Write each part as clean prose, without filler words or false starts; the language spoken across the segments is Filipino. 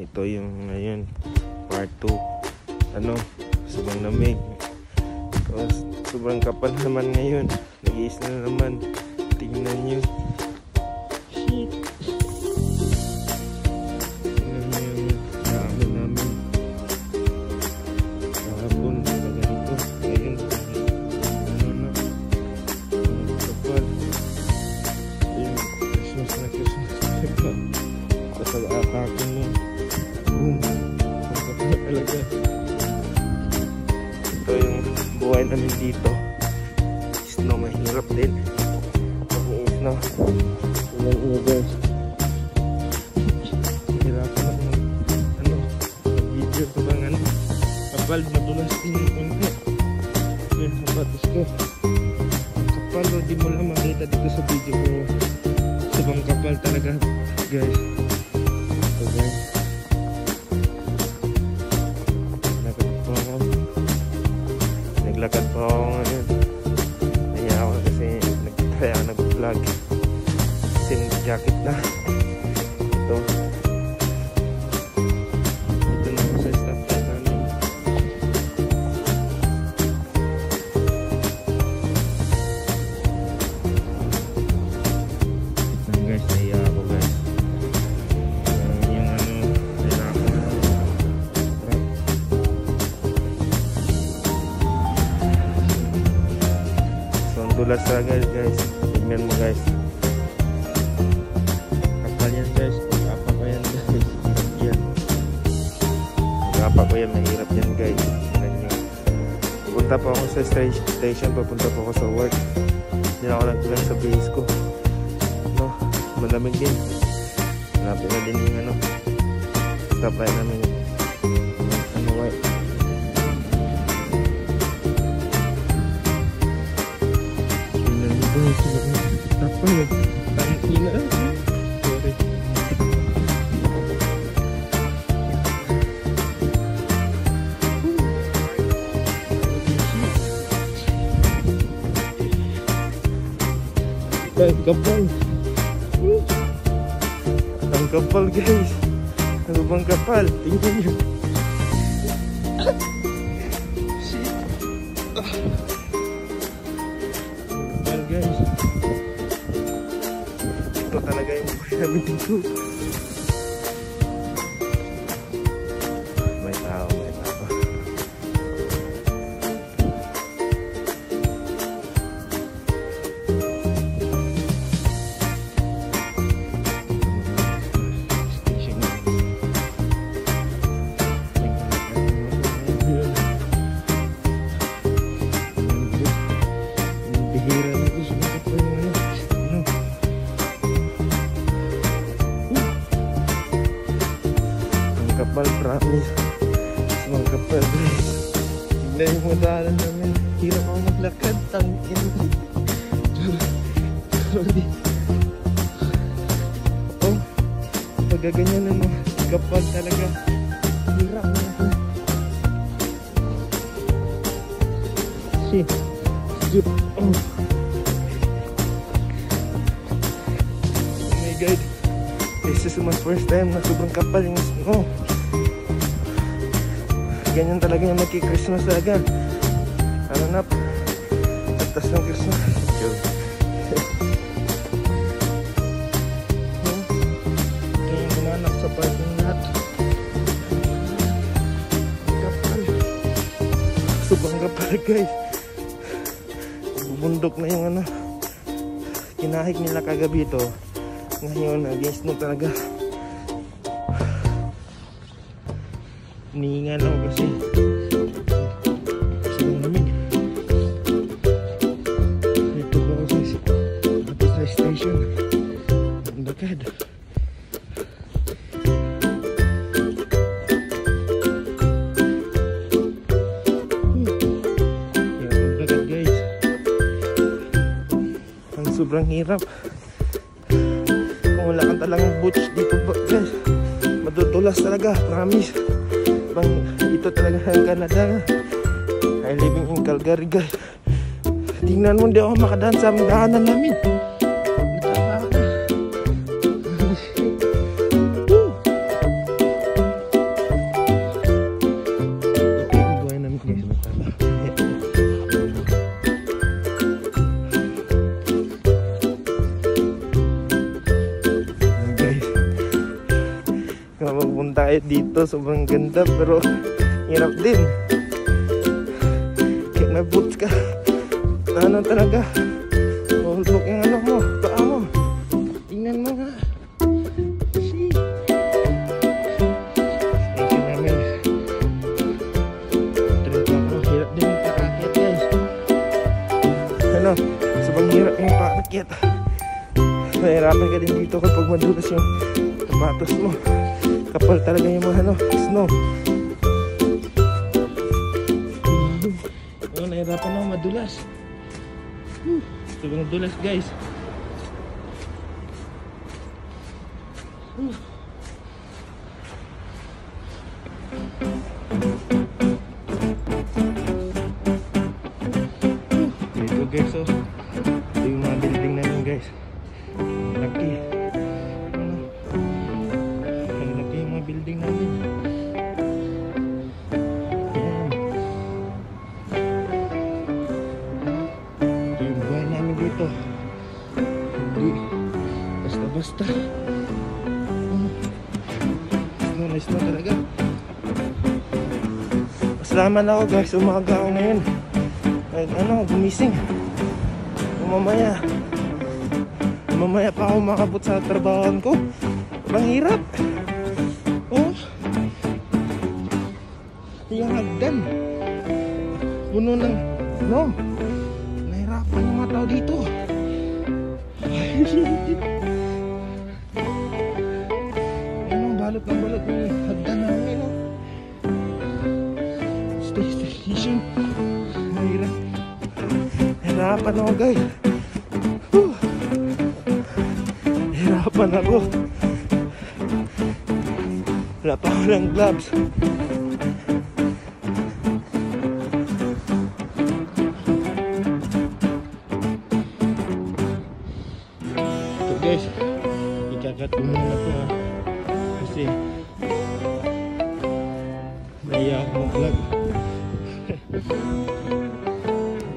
ito yung ngayon part 2. Ano, sobrang lamig. Tapos sobrang kapal naman ngayon. Nag-iis na naman. Tingnan nyo. Shit. Tingnan nyo yung dami namin. Kahapon na ganito. Ngayon ano na, kapal. Yung Christmas na tapos akakon mo. Boom. Ang kapal talaga. Ito yung buhay namin dito. Snow, mahirap din. Snow. Tingnan nyo guys. Mahirapan ako mag-video ko bang ano. Kapal, madulas din yung konti. Ito yung sapatos ko. Kapal, di mo lang makita dito sa video ko. Sobrang kapal talaga guys. Ito guys. Naglakad pa ako ngayon. Naya ako kasi kaya nag-vlog. Kasi nag-jacket na. Ito. Ito na ako sa stoplight namin. Guys, naya ako guys. Yung ano, naya ako na. Dulas talaga guys. Tignan mo guys. Kapal yan guys. Pag-apa ko yan guys. Yan. Pag-apa ko yan. Mahirap yan guys. Tignan nyo. Pupunta po ako sa station. Papunta po ako sa work. Hindi na ako nagtulang sa base ko. No, malamig din. Malapit na din yung ano. Stoplight namin. Ano white. Tapos tangina. Sorry. Ang kapal. Ang kapal guys. Ano bang kapal? Tingnan nyo. Guys, ito talaga yung buhay namin dito. May tao, may tao. Bihira na ito, sumakat pa yung ano. Ang kapal, promise. Ang kapal guys. Tignan yung madalan namin. Hirap ako maglakad. Tangin. Sorry. Oh, pagkaganyan na no. Kapal talaga. Hirap na ito. Shit. Oh. Oh my god. This is my first time na sobrang kapal yung snow. Ganyan talaga yung magki-Christmas talaga. Hanap atas ng Christmas. Ito yung gumanak sa parking lot. Kapal. Sobrang kapal guys. Bundok na yung ano kinahig nila kagabi ito. Ngayon against no talaga. Nihingan ako kasi malamig. Ito ba ako sa station. Ang dakad. Sobrang hirap. Kung wala kang talagang boots dito guys, madudulas talaga, promise. Ito talaga ang Canada. I living in Calgary guys. Tingnan mo, hindi ako makadaan sa daanan namin. sana mapunta kayo dito. Sobrang ganda pero hirap din. Kaya may boots ka. Ano talaga? Mahulog yung ano mo, paa mo. Tingnan mo nga. Shit. Thank you namin. Trip ako. Hirap din yung paakyat guys. Ano? Sobrang hirap yung paakyat. Mahirapan ka din dito kapag madulas yung sapatos mo. Kapal talaga yung mga ano, snow. Oh, nahirapan ako madulas. Sobrang dulas guys. Dito guys, oh. Ito yung mga building namin guys. Laki. Ang laki yung mga building namin. Ayan. Ito yung buhay namin dito. Hindi basta-basta. Nice na talaga. Masalamat ako guys. Umaga ako ngayon. Gumising. Mamaya pa ako makabot sa trabahoan ko. Ang hirap. Oh. Yung hagdan. Puno ng nahirapan yung mga tao dito. Balot ng balot yung hagdan namin. Station. Hirapan ako guys. Hirapan ako. Wala pa ako ng gloves. So guys, ikakat ko muna ito ha. Kasi naiya ako mag-vlog.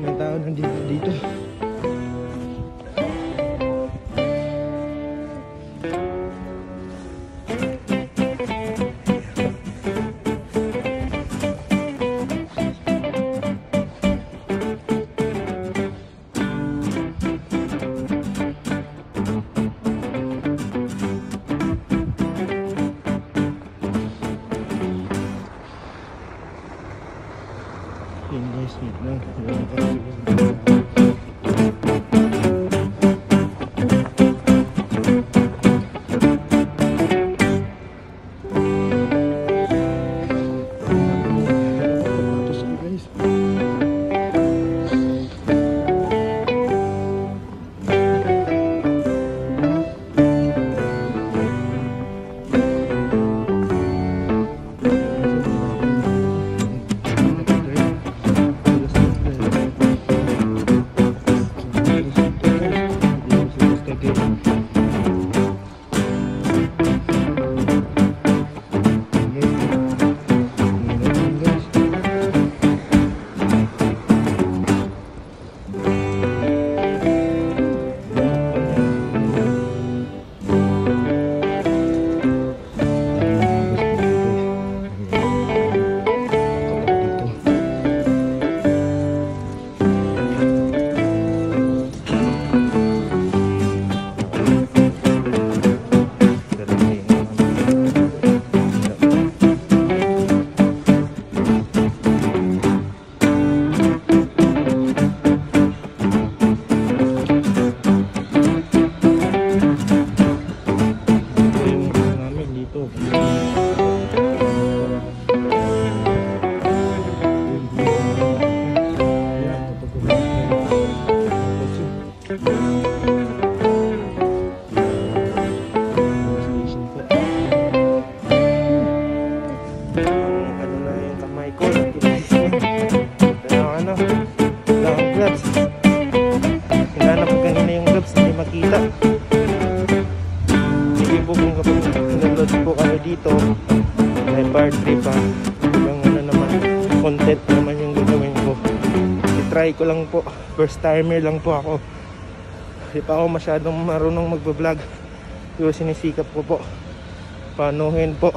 May tao nandito dito. Investment lang. dito may part 3 pa. Ibang ano naman, content naman yung gagawin ko. I-try ko lang po, first timer lang po ako, hindi pa ako masyadong marunong magbablog, pero sinisikap ko po. panuhin po.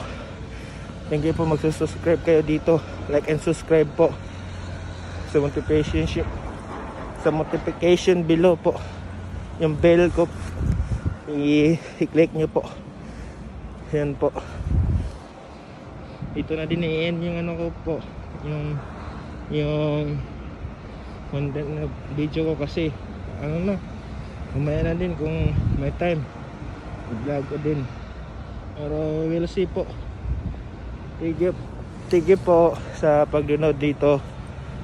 Thank you po, magsusubscribe kayo dito, like and subscribe po sa notification below po, yung bell ko i-click nyo po. Yan po, ito na din i-end yung ano ko po, yung content na video ko, kasi ano na, umaya na din kung may time i-vlog ko din, pero we'll see po. Thank you po sa pag-download dito.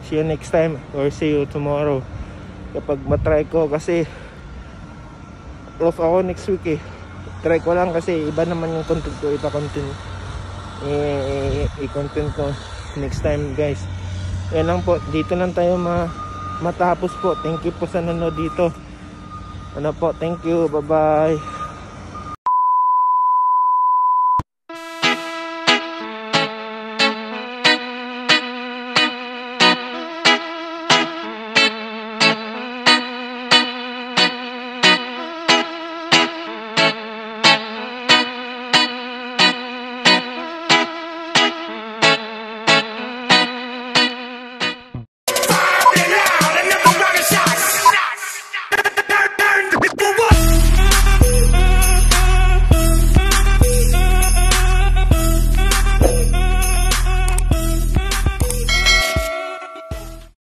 See you next time or see you tomorrow kapag matry ko, kasi off ako next week try ko lang kasi iba naman yung content ko, i-content ko next time guys. Yan lang po, dito lang tayo matapos po. Thank you po sa nanonood dito. Ano po, thank you, bye bye.